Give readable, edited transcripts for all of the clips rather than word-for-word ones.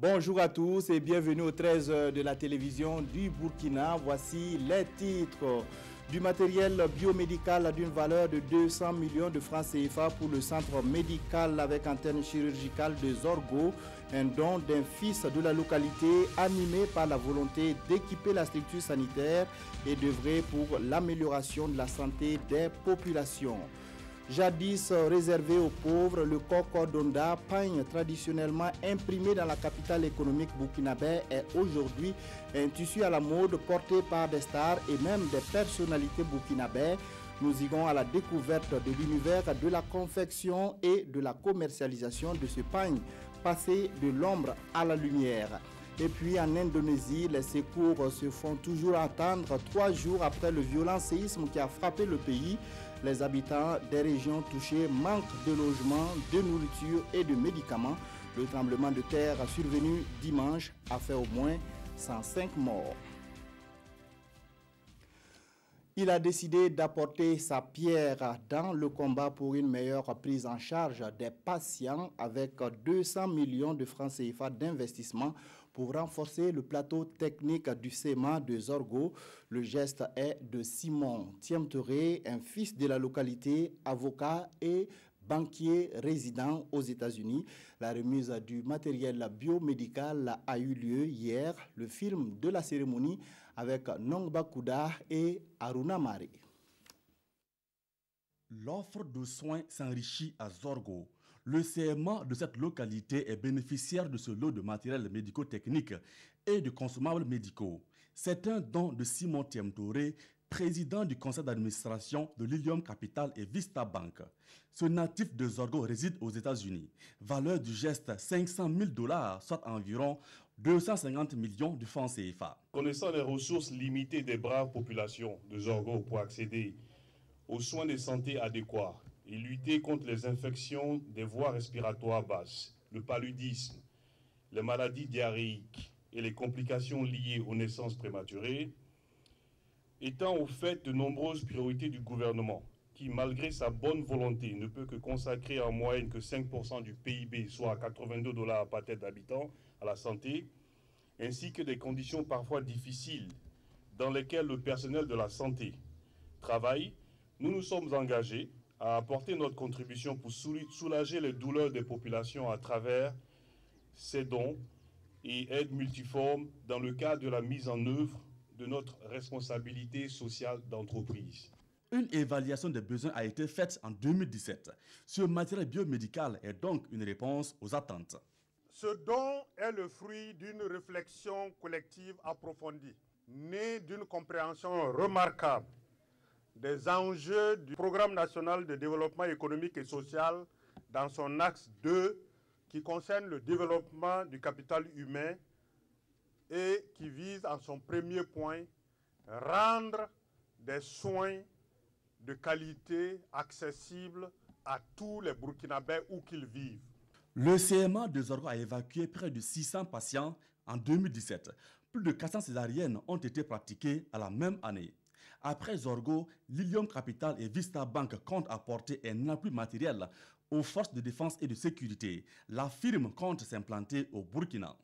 Bonjour à tous et bienvenue au 13 de la télévision du Burkina. Voici les titres. Du matériel biomédical d'une valeur de 200 millions de francs CFA pour le centre médical avec antenne chirurgicale de Zorgo. Un don d'un fils de la localité animé par la volonté d'équiper la structure sanitaire et d'œuvrer pour l'amélioration de la santé des populations. Jadis réservé aux pauvres, le coco d'Onda, pagne traditionnellement imprimé dans la capitale économique burkinabé, est aujourd'hui un tissu à la mode porté par des stars et même des personnalités burkinabées. Nous irons à la découverte de l'univers de la confection et de la commercialisation de ce pagne, passé de l'ombre à la lumière. Et puis en Indonésie, les secours se font toujours attendre 3 jours après le violent séisme qui a frappé le pays. Les habitants des régions touchées manquent de logements, de nourriture et de médicaments. Le tremblement de terre survenu dimanche a fait au moins 105 morts. Il a décidé d'apporter sa pierre dans le combat pour une meilleure prise en charge des patients avec 200 millions de francs CFA d'investissement pour renforcer le plateau technique du CEMA de Zorgo. Le geste est de Simon Tiemteré, un fils de la localité, avocat et banquier résident aux États-Unis. La remise du matériel biomédical a eu lieu hier. Le film de la cérémonie avec Nongba Kouda et Aruna Mare. L'offre de soins s'enrichit à Zorgo. Le CMA de cette localité est bénéficiaire de ce lot de matériel médico-technique et de consommables médicaux. C'est un don de Simon Tiemtoré, président du conseil d'administration de Lilium Capital et Vista Bank. Ce natif de Zorgo réside aux États-Unis. Valeur du geste $500 000, soit environ 250 millions de francs CFA. Connaissant les ressources limitées des braves populations de Zorgo pour accéder aux soins de santé adéquats et lutter contre les infections des voies respiratoires basses, le paludisme, les maladies diarrhéiques et les complications liées aux naissances prématurées, étant au fait de nombreuses priorités du gouvernement, qui, malgré sa bonne volonté, ne peut que consacrer en moyenne que 5% du PIB, soit $82 par tête d'habitant, à la santé, ainsi que des conditions parfois difficiles dans lesquelles le personnel de la santé travaille, nous nous sommes engagés à apporter notre contribution pour soulager les douleurs des populations à travers ces dons et aides multiformes dans le cadre de la mise en œuvre de notre responsabilité sociale d'entreprise. Une évaluation des besoins a été faite en 2017. Ce matériel biomédical est donc une réponse aux attentes. Ce don est le fruit d'une réflexion collective approfondie, née d'une compréhension remarquable des enjeux du Programme national de développement économique et social dans son axe 2 qui concerne le développement du capital humain et qui vise en son premier point rendre des soins de qualité accessibles à tous les Burkinabés où qu'ils vivent. Le CMA de Zorgo a évacué près de 600 patients en 2017. Plus de 400 césariennes ont été pratiquées à la même année. Après Zorgo, Lilium Capital et Vista Bank comptent apporter un appui matériel aux forces de défense et de sécurité. La firme compte s'implanter au Burkina.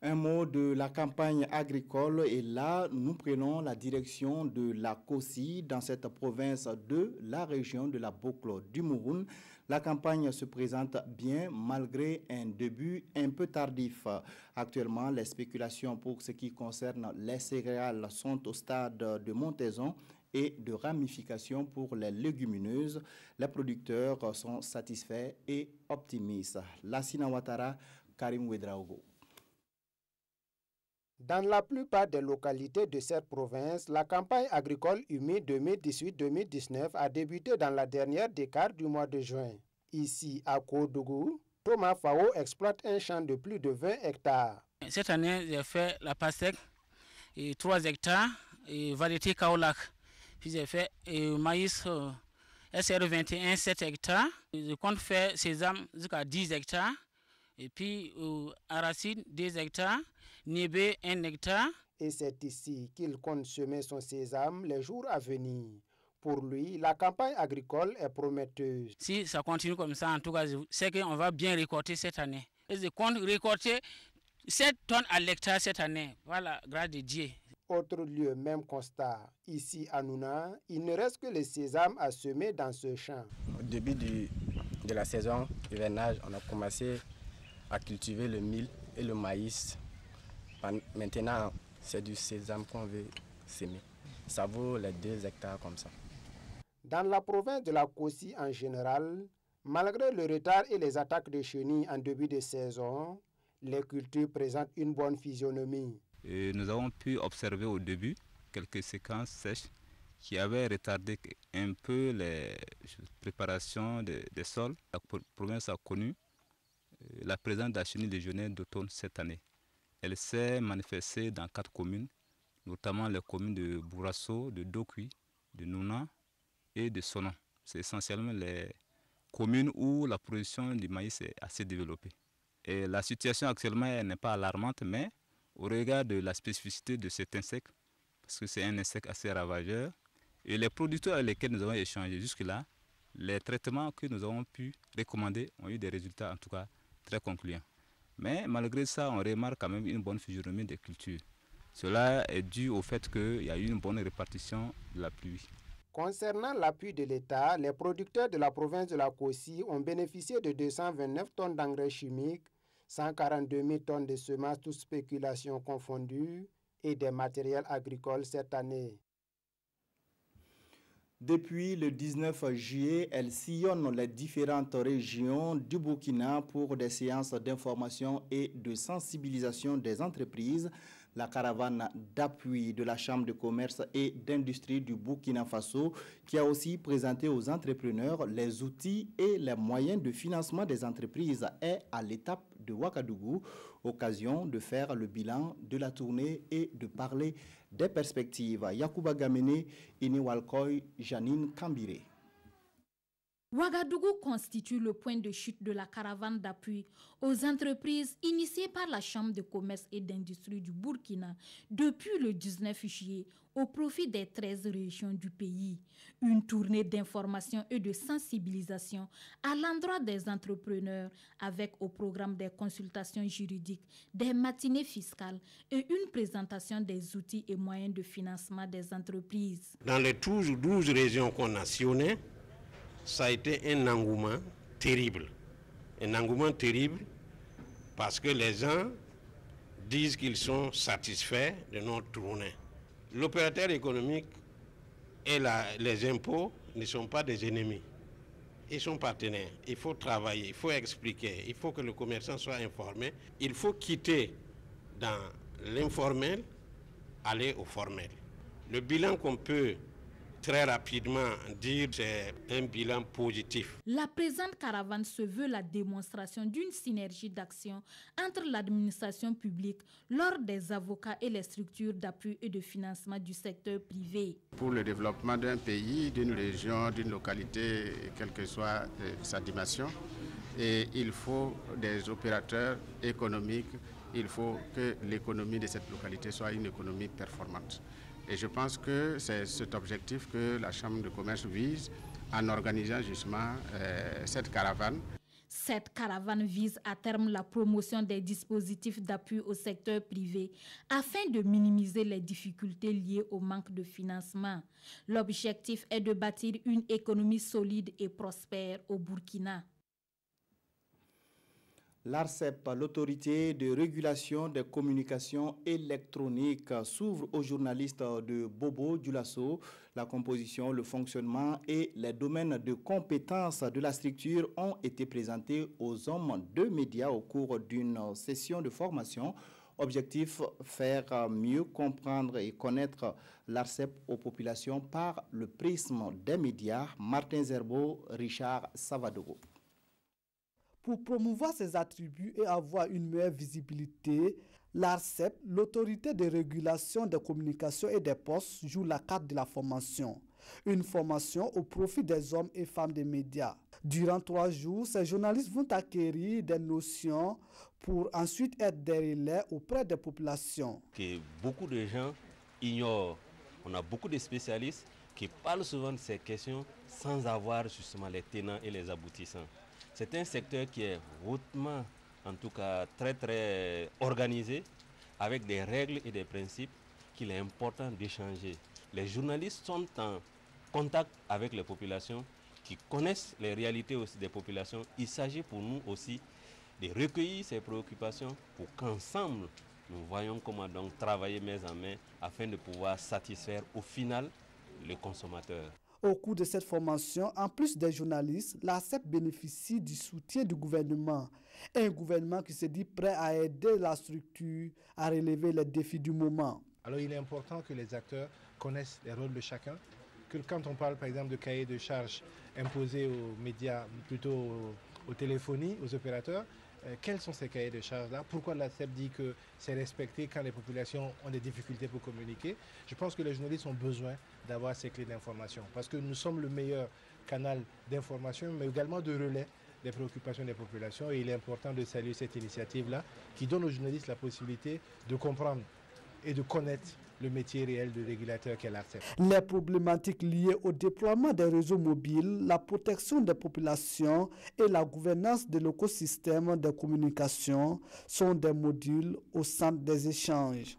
Un mot de la campagne agricole et là, nous prenons la direction de la Kossi dans cette province de la région de la boucle du Mouroun. La campagne se présente bien malgré un début un peu tardif. Actuellement, les spéculations pour ce qui concerne les céréales sont au stade de montaison et de ramification pour les légumineuses. Les producteurs sont satisfaits et optimistes. Lassina Ouattara, Karim Ouedraogo. Dans la plupart des localités de cette province, la campagne agricole humide 2018-2019 a débuté dans la dernière décade du mois de juin. Ici, à Koudougou, Thomas Fao exploite un champ de plus de 20 hectares. Cette année, j'ai fait la pastèque, 3 hectares, et variété Kaolak. Puis j'ai fait maïs SR21, 7 hectares. Je compte faire sésame jusqu'à 10 hectares. Et puis arachide, 2 hectares. Nébé, 1 hectare. Et c'est ici qu'il compte semer son sésame les jours à venir. Pour lui, la campagne agricole est prometteuse. Si ça continue comme ça, en tout cas, je sais qu'on va bien récolter cette année. Et je compte récolter 7 tonnes à l'hectare cette année. Voilà, grâce à Dieu. Autre lieu, même constat. Ici à Nouna, il ne reste que le sésame à semer dans ce champ. Au début de la saison hivernage, on a commencé à cultiver le mil et le maïs. Maintenant, c'est du sésame qu'on veut s'aimer. Ça vaut les 2 hectares comme ça. Dans la province de la Kossi en général, malgré le retard et les attaques de chenilles en début de saison, les cultures présentent une bonne physionomie. Et nous avons pu observer au début quelques séquences sèches qui avaient retardé un peu les préparations des sols. La province a connu la présence de la chenille légionnaire d'automne cette année. Elle s'est manifestée dans 4 communes, notamment les communes de Bourasso, de Dokui, de Nouna et de Sonon. C'est essentiellement les communes où la production du maïs est assez développée. Et la situation actuellement n'est pas alarmante, mais au regard de la spécificité de cet insecte, parce que c'est un insecte assez ravageur, et les producteurs avec lesquels nous avons échangé jusque-là, les traitements que nous avons pu recommander ont eu des résultats en tout cas très concluants. Mais malgré ça, on remarque quand même une bonne physionomie des cultures. Cela est dû au fait qu'il y a eu une bonne répartition de la pluie. Concernant l'appui de l'État, les producteurs de la province de la Kossi ont bénéficié de 229 tonnes d'engrais chimiques, 142 000 tonnes de semences, toutes spéculations confondues, et des matériels agricoles cette année. Depuis le 19 juillet, elle sillonne les différentes régions du Burkina pour des séances d'information et de sensibilisation des entreprises. La caravane d'appui de la Chambre de commerce et d'industrie du Burkina Faso, qui a aussi présenté aux entrepreneurs les outils et les moyens de financement des entreprises, est à l'étape de Ouagadougou, occasion de faire le bilan de la tournée et de parler des perspectives. Yacouba Gamene, Iniwalkoy, Janine Kambire. Ouagadougou constitue le point de chute de la caravane d'appui aux entreprises initiée par la Chambre de commerce et d'industrie du Burkina depuis le 19 juillet au profit des 13 régions du pays. Une tournée d'information et de sensibilisation à l'endroit des entrepreneurs avec au programme des consultations juridiques, des matinées fiscales et une présentation des outils et moyens de financement des entreprises. Dans les 12 régions qu'on a sillonnées, ça a été un engouement terrible. Un engouement terrible parce que les gens disent qu'ils sont satisfaits de notre tournée. L'opérateur économique et les impôts ne sont pas des ennemis. Ils sont partenaires. Il faut travailler, il faut expliquer, il faut que le commerçant soit informé. Il faut quitter dans l'informel, aller au formel. Le bilan qu'on peut très rapidement dire, c'est un bilan positif. La présente caravane se veut la démonstration d'une synergie d'action entre l'administration publique, l'ordre des avocats et les structures d'appui et de financement du secteur privé. Pour le développement d'un pays, d'une région, d'une localité, quelle que soit sa dimension, et il faut des opérateurs économiques, il faut que l'économie de cette localité soit une économie performante. Et je pense que c'est cet objectif que la Chambre de commerce vise en organisant justement cette caravane. Cette caravane vise à terme la promotion des dispositifs d'appui au secteur privé afin de minimiser les difficultés liées au manque de financement. L'objectif est de bâtir une économie solide et prospère au Burkina. L'ARCEP, l'autorité de régulation des communications électroniques, s'ouvre aux journalistes de Bobo Dioulasso. La composition, le fonctionnement et les domaines de compétences de la structure ont été présentés aux hommes de médias au cours d'une session de formation. Objectif, faire mieux comprendre et connaître l'ARCEP aux populations par le prisme des médias. Martin Zerbo, Richard Savadogo. Pour promouvoir ses attributs et avoir une meilleure visibilité, l'ARCEP, l'autorité de régulation des communications et des postes, joue la carte de la formation. Une formation au profit des hommes et femmes des médias. Durant 3 jours, ces journalistes vont acquérir des notions pour ensuite être des relais auprès des populations. Que beaucoup de gens ignorent. On a beaucoup de spécialistes qui parlent souvent de ces questions sans avoir justement les tenants et les aboutissants. C'est un secteur qui est hautement en tout cas très organisé, avec des règles et des principes qu'il est important d'échanger. Les journalistes sont en contact avec les populations, qui connaissent les réalités aussi des populations. Il s'agit pour nous aussi de recueillir ces préoccupations pour qu'ensemble, nous voyons comment donc travailler main en main afin de pouvoir satisfaire au final le consommateur. Au cours de cette formation, en plus des journalistes, l'ARCEP bénéficie du soutien du gouvernement. Un gouvernement qui se dit prêt à aider la structure à relever les défis du moment. Alors il est important que les acteurs connaissent les rôles de chacun, que quand on parle par exemple de cahier de charges imposés aux médias, plutôt aux téléphonies, aux opérateurs, quels sont ces cahiers de charges-là? Pourquoi l'ARCEP dit que c'est respecté quand les populations ont des difficultés pour communiquer? Je pense que les journalistes ont besoin d'avoir ces clés d'information parce que nous sommes le meilleur canal d'information, mais également de relais des préoccupations des populations. Et il est important de saluer cette initiative-là qui donne aux journalistes la possibilité de comprendre et de connaître le métier réel de régulateur qu'est l'ARCEP. Les problématiques liées au déploiement des réseaux mobiles, la protection des populations et la gouvernance de l'écosystème de communication sont des modules au centre des échanges.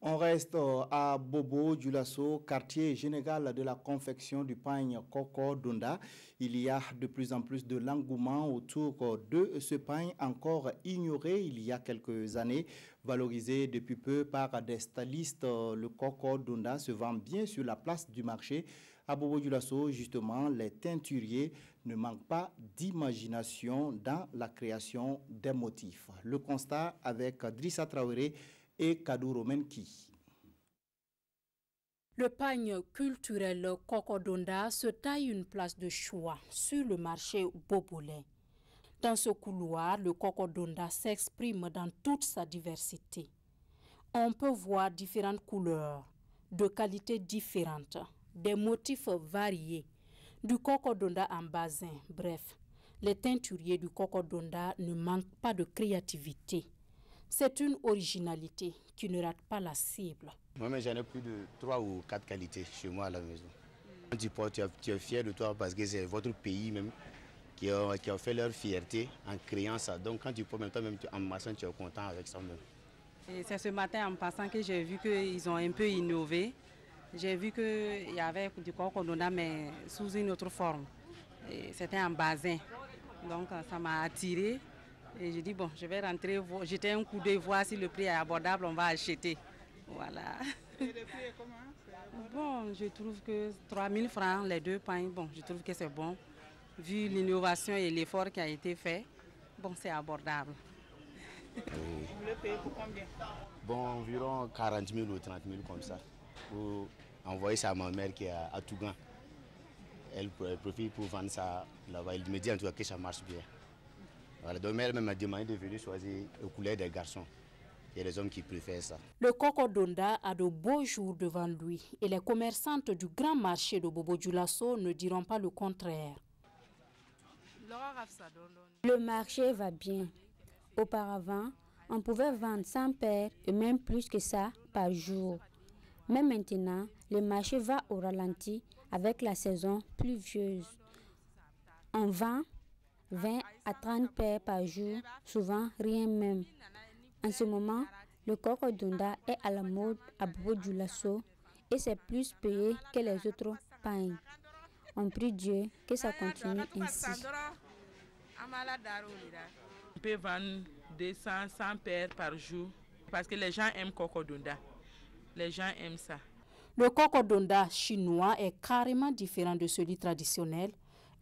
On reste à Bobo-Dioulasso, quartier général de la confection du pain Koko Donda. Il y a de plus en plus de l'engouement autour de ce pain encore ignoré il y a quelques années. Valorisé depuis peu par des stylistes, le Koko Donda se vend bien sur la place du marché. À Bobo-Dioulasso, justement, les teinturiers ne manquent pas d'imagination dans la création des motifs. Le constat avec Drissa Traoré et Kadou Romenki. Le pagne culturel Koko Donda se taille une place de choix sur le marché bobolais. Dans ce couloir, le Koko Donda s'exprime dans toute sa diversité. On peut voir différentes couleurs, de qualités différentes, des motifs variés, du Koko Donda en basin. Bref, les teinturiers du Koko Donda ne manquent pas de créativité. C'est une originalité qui ne rate pas la cible. Moi, j'en ai plus de 3 ou 4 qualités chez moi à la maison. Quand tu portes, tu es fier de toi parce que c'est votre pays même qui a fait leur fierté en créant ça. Donc quand tu portes, même toi-même en maçon, tu es content avec ça même. C'est ce matin en passant que j'ai vu qu'ils ont un peu innové. J'ai vu qu'il y avait du Koko Donda mais sous une autre forme. C'était en basin. Donc ça m'a attiré. Et j'ai dit, bon, je vais rentrer, jeter un coup d'œil, voir si le prix est abordable, on va acheter. Voilà. Et le prix est comment? Bon, je trouve que 3 000 francs, les 2 pains, bon, je trouve que c'est bon. Vu l'innovation et l'effort qui a été fait, bon, c'est abordable. Vous le payez pour combien? Bon, environ 40 000 ou 30 000 comme ça. Pour envoyer ça à ma mère qui est à Tougan. Elle profite pour vendre ça là-bas. Il me dit en tout cas que ça marche bien. Voilà, donc elle m'a demandé de venir choisir le couleur des garçons. Il y a des hommes qui préfèrent ça. Le Koko Donda a de beaux jours devant lui et les commerçantes du grand marché de Bobo-Dioulasso ne diront pas le contraire. Le marché va bien. Auparavant, on pouvait vendre 100 paires et même plus que ça par jour. Mais maintenant, le marché va au ralenti avec la saison pluvieuse. On vend 20 à 30 paires par jour, souvent rien même. En ce moment, le Koko Donda est à la mode à Bobo-Dioulasso et c'est plus payé que les autres pains. On prie Dieu que ça continue ainsi. On peut vendre 200, 100 paires par jour parce que les gens aiment Koko Donda. Les gens aiment ça. Le Koko Donda chinois est carrément différent de celui traditionnel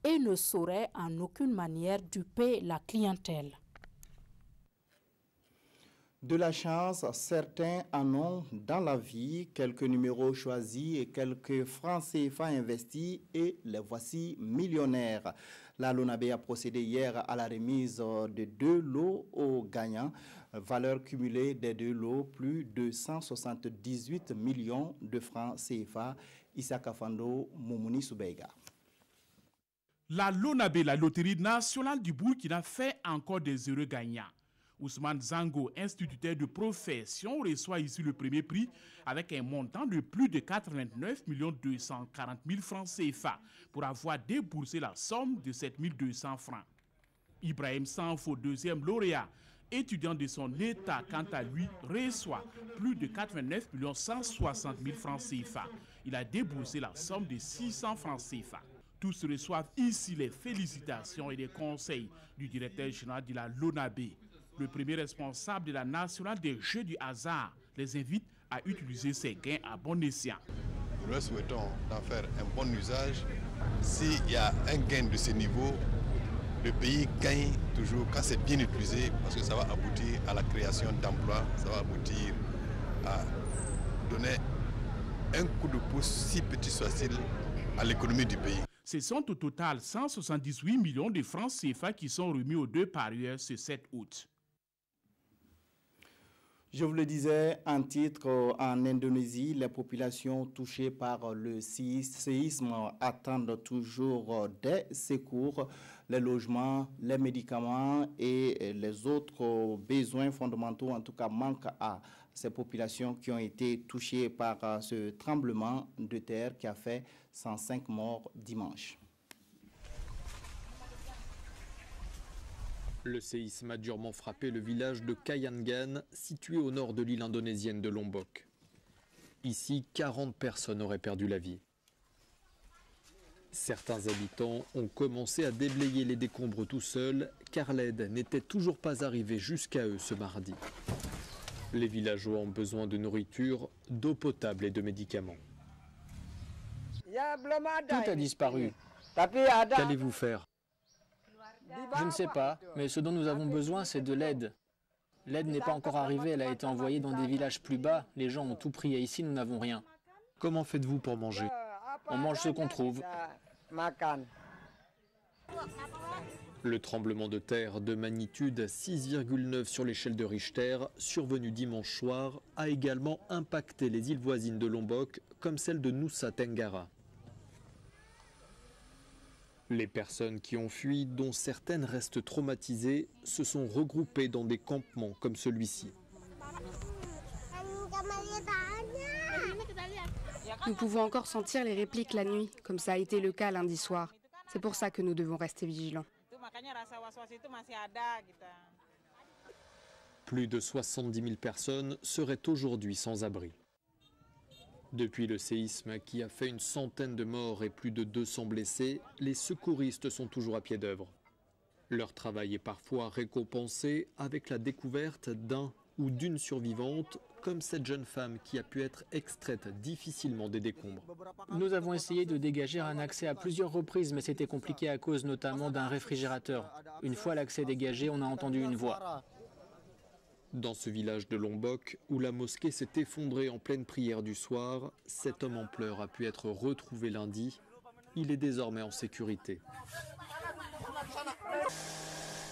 et ne saurait en aucune manière duper la clientèle. De la chance, certains en ont dans la vie, quelques numéros choisis et quelques francs CFA investis et les voici millionnaires. La LONAB a procédé hier à la remise de 2 lots aux gagnants. Valeur cumulée des 2 lots, plus de 178 millions de francs CFA. Issa Kafando, Moumouni Soubeiga. La LONAB, la Loterie nationale du Burkina, fait encore des heureux gagnants. Ousmane Zango, instituteur de profession, reçoit ici le premier prix avec un montant de plus de 89 240 000 francs CFA pour avoir déboursé la somme de 7 200 francs. Ibrahim Sanfo, deuxième lauréat, étudiant de son état, quant à lui, reçoit plus de 89 160 000 francs CFA. Il a déboursé la somme de 600 francs CFA. Tous reçoivent ici les félicitations et les conseils du directeur général de la LONAB. Le premier responsable de la nationale des jeux du hasard les invite à utiliser ces gains à bon escient. Nous leur souhaitons d'en faire un bon usage. S'il y a un gain de ce niveau, le pays gagne toujours quand c'est bien utilisé, parce que ça va aboutir à la création d'emplois, ça va aboutir à donner un coup de pouce, si petit soit-il, à l'économie du pays. Ce sont au total 178 millions de francs CFA qui sont remis aux deux parieurs ce 7 août. Je vous le disais, en titre, en Indonésie, les populations touchées par le séisme attendent toujours des secours, les logements, les médicaments et les autres besoins fondamentaux, en tout cas, manquent à ces populations qui ont été touchées par ce tremblement de terre qui a fait 105 morts dimanche. Le séisme a durement frappé le village de Kayangan, situé au nord de l'île indonésienne de Lombok. Ici, 40 personnes auraient perdu la vie. Certains habitants ont commencé à déblayer les décombres tout seuls, car l'aide n'était toujours pas arrivée jusqu'à eux ce mardi. Les villageois ont besoin de nourriture, d'eau potable et de médicaments. Tout a disparu. Qu'allez-vous faire ? Je ne sais pas, mais ce dont nous avons besoin, c'est de l'aide. L'aide n'est pas encore arrivée, elle a été envoyée dans des villages plus bas. Les gens ont tout pris et ici, nous n'avons rien. Comment faites-vous pour manger? On mange ce qu'on trouve. Le tremblement de terre de magnitude 6,9 sur l'échelle de Richter, survenu dimanche soir, a également impacté les îles voisines de Lombok, comme celle de Nusa Tenggara. Les personnes qui ont fui, dont certaines restent traumatisées, se sont regroupées dans des campements comme celui-ci. Nous pouvons encore sentir les répliques la nuit, comme ça a été le cas lundi soir. C'est pour ça que nous devons rester vigilants. Plus de 70 000 personnes seraient aujourd'hui sans abri. Depuis le séisme qui a fait une centaine de morts et plus de 200 blessés, les secouristes sont toujours à pied d'œuvre. Leur travail est parfois récompensé avec la découverte d'un ou d'une survivante, comme cette jeune femme qui a pu être extraite difficilement des décombres. Nous avons essayé de dégager un accès à plusieurs reprises, mais c'était compliqué à cause notamment d'un réfrigérateur. Une fois l'accès dégagé, on a entendu une voix. Dans ce village de Lombok, où la mosquée s'est effondrée en pleine prière du soir, cet homme en pleurs a pu être retrouvé lundi. Il est désormais en sécurité.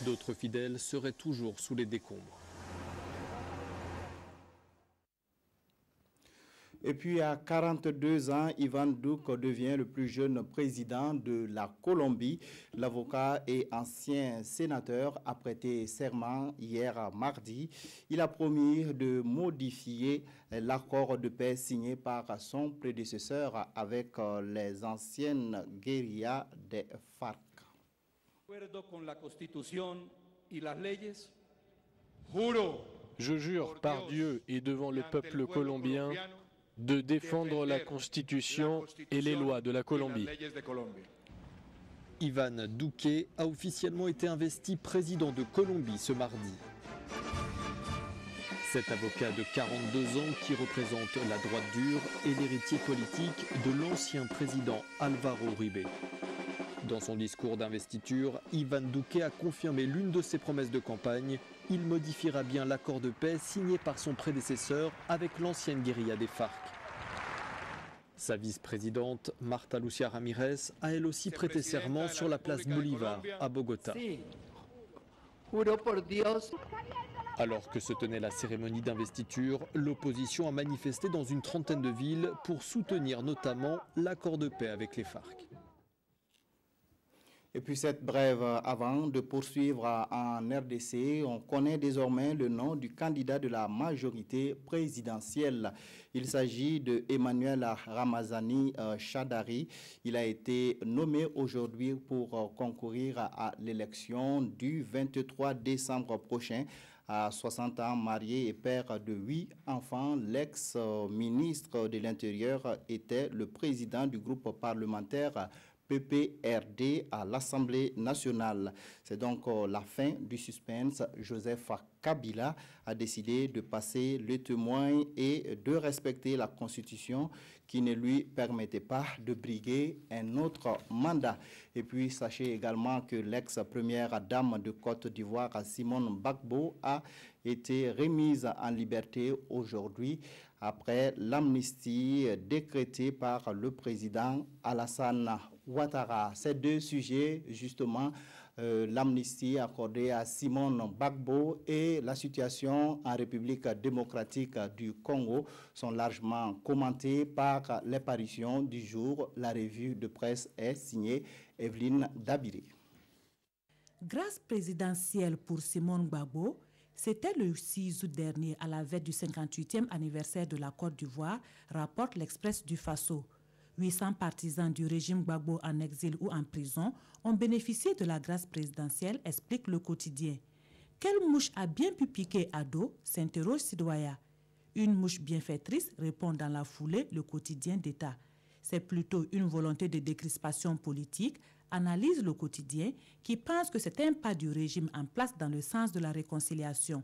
D'autres fidèles seraient toujours sous les décombres. Et puis à 42 ans, Iván Duque devient le plus jeune président de la Colombie. L'avocat et ancien sénateur a prêté serment hier mardi. Il a promis de modifier l'accord de paix signé par son prédécesseur avec les anciennes guérillas des FARC. Je jure par Dieu et devant le peuple colombien de défendre la Constitution et les lois de la Colombie. Iván Duque a officiellement été investi président de Colombie ce mardi. Cet avocat de 42 ans qui représente la droite dure est l'héritier politique de l'ancien président Álvaro Uribe. Dans son discours d'investiture, Iván Duque a confirmé l'une de ses promesses de campagne. Il modifiera bien l'accord de paix signé par son prédécesseur avec l'ancienne guérilla des FARC. Sa vice-présidente, Marta Lucía Ramírez, a elle aussi prêté serment sur la place Bolívar à Bogota. Alors que se tenait la cérémonie d'investiture, l'opposition a manifesté dans une trentaine de villes pour soutenir notamment l'accord de paix avec les FARC. Et puis cette brève avant de poursuivre en RDC, on connaît désormais le nom du candidat de la majorité présidentielle. Il s'agit de Emmanuel Ramazani Chadari. Il a été nommé aujourd'hui pour concourir à l'élection du 23 décembre prochain. À 60 ans, marié et père de 8 enfants, l'ex-ministre de l'Intérieur était le président du groupe parlementaire PPRD à l'Assemblée nationale. C'est donc la fin du suspense. Joseph Kabila a décidé de passer le témoin et de respecter la Constitution qui ne lui permettait pas de briguer un autre mandat. Et puis, sachez également que l'ex-première dame de Côte d'Ivoire, Simone Gbagbo, a été remise en liberté aujourd'hui après l'amnistie décrétée par le président Alassane Ouattara. Ces deux sujets, justement, l'amnistie accordée à Simone Gbagbo et la situation en République démocratique du Congo sont largement commentés par l'apparition du jour. La revue de presse est signée Evelyne Dabiré. Grâce présidentielle pour Simone Gbagbo, c'était le 6 août dernier, à la veille du 58e anniversaire de la Côte d'Ivoire, rapporte l'Express du Faso. 800 partisans du régime Gbagbo en exil ou en prison ont bénéficié de la grâce présidentielle, explique le quotidien. Quelle mouche a bien pu piquer Ado, s'interroge Sidoya. Une mouche bienfaitrice, répond dans la foulée le quotidien d'État. C'est plutôt une volonté de décrispation politique, analyse le quotidien, qui pense que c'est un pas du régime en place dans le sens de la réconciliation.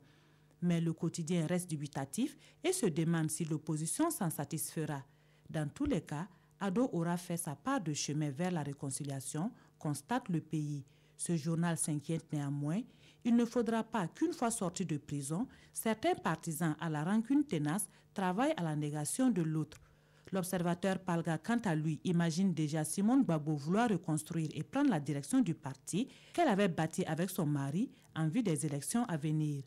Mais le quotidien reste dubitatif et se demande si l'opposition s'en satisfera. Dans tous les cas, Ado aura fait sa part de chemin vers la réconciliation, constate le pays. Ce journal s'inquiète néanmoins. Il ne faudra pas qu'une fois sortis de prison, certains partisans à la rancune tenace travaillent à la négation de l'autre. L'observateur Palga, quant à lui, imagine déjà Simone Gbagbo vouloir reconstruire et prendre la direction du parti qu'elle avait bâti avec son mari en vue des élections à venir.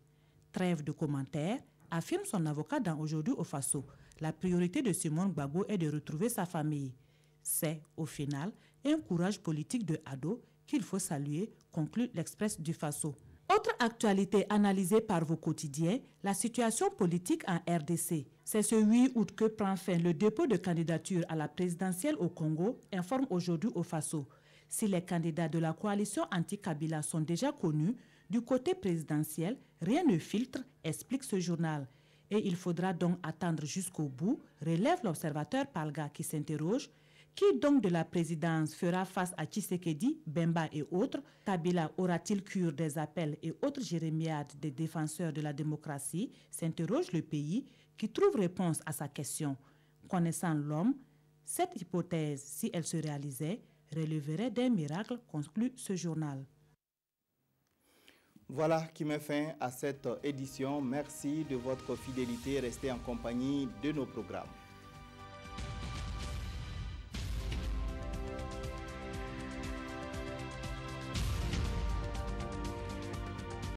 Trêve de commentaires, affirme son avocat dans Aujourd'hui au Faso. La priorité de Simone Gbagbo est de retrouver sa famille. C'est, au final, un courage politique de Ado qu'il faut saluer, conclut l'Express du Faso. Autre actualité analysée par vos quotidiens, la situation politique en RDC. C'est ce 8 août que prend fin le dépôt de candidature à la présidentielle au Congo, informe Aujourd'hui au Faso. Si les candidats de la coalition anti-Kabila sont déjà connus, du côté présidentiel, rien ne filtre, explique ce journal. Et il faudra donc attendre jusqu'au bout, relève l'observateur Palga qui s'interroge. Qui donc de la présidence fera face à Tshisekedi, Bemba et autres? Kabila aura-t-il cure des appels et autres jérémiades des défenseurs de la démocratie? S'interroge le pays qui trouve réponse à sa question. Connaissant l'homme, cette hypothèse, si elle se réalisait, relèverait d'un miracle, conclut ce journal. Voilà qui met fin à cette édition. Merci de votre fidélité. Restez en compagnie de nos programmes.